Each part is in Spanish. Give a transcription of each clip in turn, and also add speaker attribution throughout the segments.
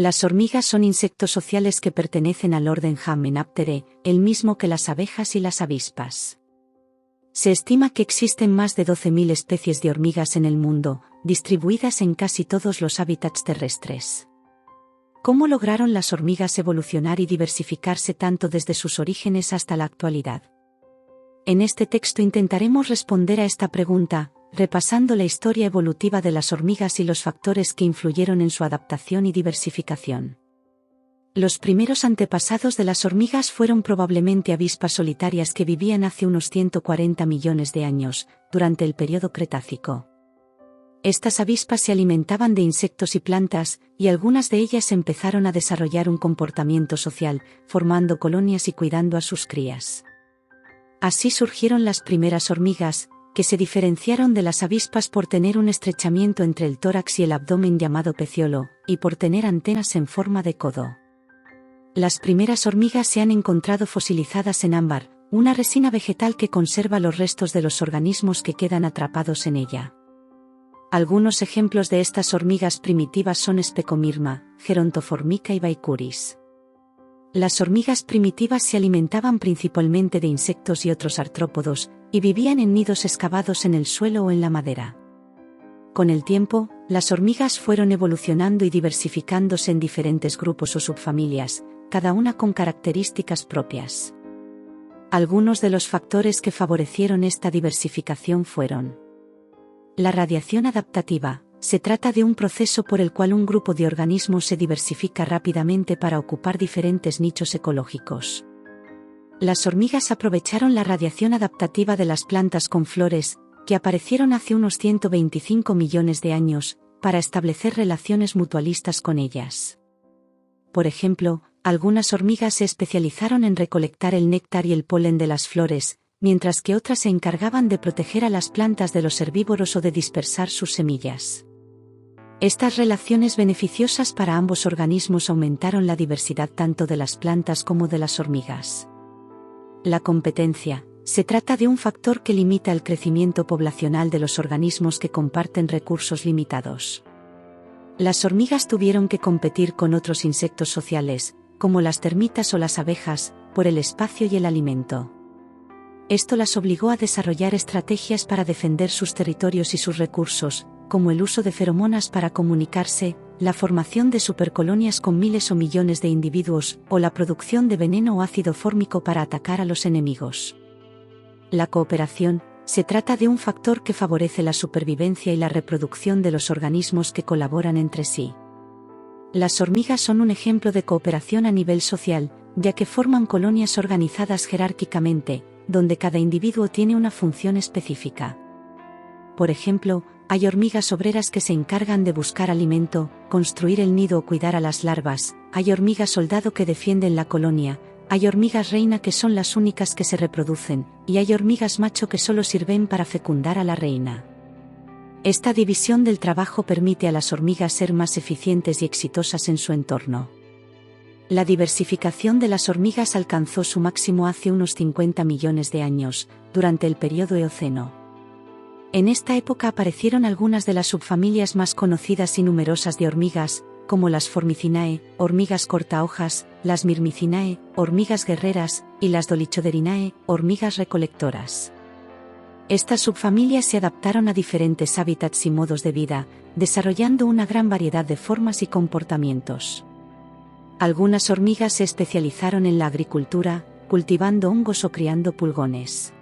Speaker 1: Las hormigas son insectos sociales que pertenecen al orden Hymenopterae, el mismo que las abejas y las avispas. Se estima que existen más de 12.000 especies de hormigas en el mundo, distribuidas en casi todos los hábitats terrestres. ¿Cómo lograron las hormigas evolucionar y diversificarse tanto desde sus orígenes hasta la actualidad? En este texto intentaremos responder a esta pregunta, repasando la historia evolutiva de las hormigas y los factores que influyeron en su adaptación y diversificación. Los primeros antepasados de las hormigas fueron probablemente avispas solitarias que vivían hace unos 140 millones de años, durante el período Cretácico. Estas avispas se alimentaban de insectos y plantas, y algunas de ellas empezaron a desarrollar un comportamiento social, formando colonias y cuidando a sus crías. Así surgieron las primeras hormigas, que se diferenciaron de las avispas por tener un estrechamiento entre el tórax y el abdomen llamado peciolo, y por tener antenas en forma de codo. Las primeras hormigas se han encontrado fosilizadas en ámbar, una resina vegetal que conserva los restos de los organismos que quedan atrapados en ella. Algunos ejemplos de estas hormigas primitivas son Specomirma, Gerontoformica y Baicuris. Las hormigas primitivas se alimentaban principalmente de insectos y otros artrópodos, y vivían en nidos excavados en el suelo o en la madera. Con el tiempo, las hormigas fueron evolucionando y diversificándose en diferentes grupos o subfamilias, cada una con características propias. Algunos de los factores que favorecieron esta diversificación fueron: la radiación adaptativa. Se trata de un proceso por el cual un grupo de organismos se diversifica rápidamente para ocupar diferentes nichos ecológicos. Las hormigas aprovecharon la radiación adaptativa de las plantas con flores, que aparecieron hace unos 125 millones de años, para establecer relaciones mutualistas con ellas. Por ejemplo, algunas hormigas se especializaron en recolectar el néctar y el polen de las flores, mientras que otras se encargaban de proteger a las plantas de los herbívoros o de dispersar sus semillas. Estas relaciones beneficiosas para ambos organismos aumentaron la diversidad tanto de las plantas como de las hormigas. La competencia. Se trata de un factor que limita el crecimiento poblacional de los organismos que comparten recursos limitados. Las hormigas tuvieron que competir con otros insectos sociales, como las termitas o las abejas, por el espacio y el alimento. Esto las obligó a desarrollar estrategias para defender sus territorios y sus recursos, como el uso de feromonas para comunicarse, la formación de supercolonias con miles o millones de individuos, o la producción de veneno o ácido fórmico para atacar a los enemigos. La cooperación. Se trata de un factor que favorece la supervivencia y la reproducción de los organismos que colaboran entre sí. Las hormigas son un ejemplo de cooperación a nivel social, ya que forman colonias organizadas jerárquicamente, donde cada individuo tiene una función específica. Por ejemplo, hay hormigas obreras que se encargan de buscar alimento, construir el nido o cuidar a las larvas, hay hormigas soldado que defienden la colonia, hay hormigas reina que son las únicas que se reproducen, y hay hormigas macho que solo sirven para fecundar a la reina. Esta división del trabajo permite a las hormigas ser más eficientes y exitosas en su entorno. La diversificación de las hormigas alcanzó su máximo hace unos 50 millones de años, durante el período Eoceno. En esta época aparecieron algunas de las subfamilias más conocidas y numerosas de hormigas, como las Formicinae, hormigas cortahojas, las Myrmicinae, hormigas guerreras, y las Dolichoderinae, hormigas recolectoras. Estas subfamilias se adaptaron a diferentes hábitats y modos de vida, desarrollando una gran variedad de formas y comportamientos. Algunas hormigas se especializaron en la agricultura, cultivando hongos o criando pulgones.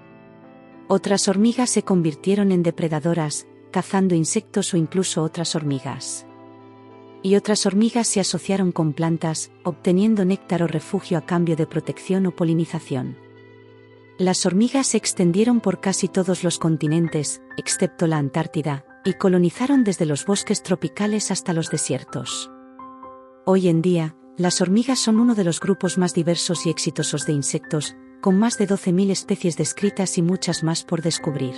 Speaker 1: Otras hormigas se convirtieron en depredadoras, cazando insectos o incluso otras hormigas. Y otras hormigas se asociaron con plantas, obteniendo néctar o refugio a cambio de protección o polinización. Las hormigas se extendieron por casi todos los continentes, excepto la Antártida, y colonizaron desde los bosques tropicales hasta los desiertos. Hoy en día, las hormigas son uno de los grupos más diversos y exitosos de insectos, con más de 12.000 especies descritas y muchas más por descubrir.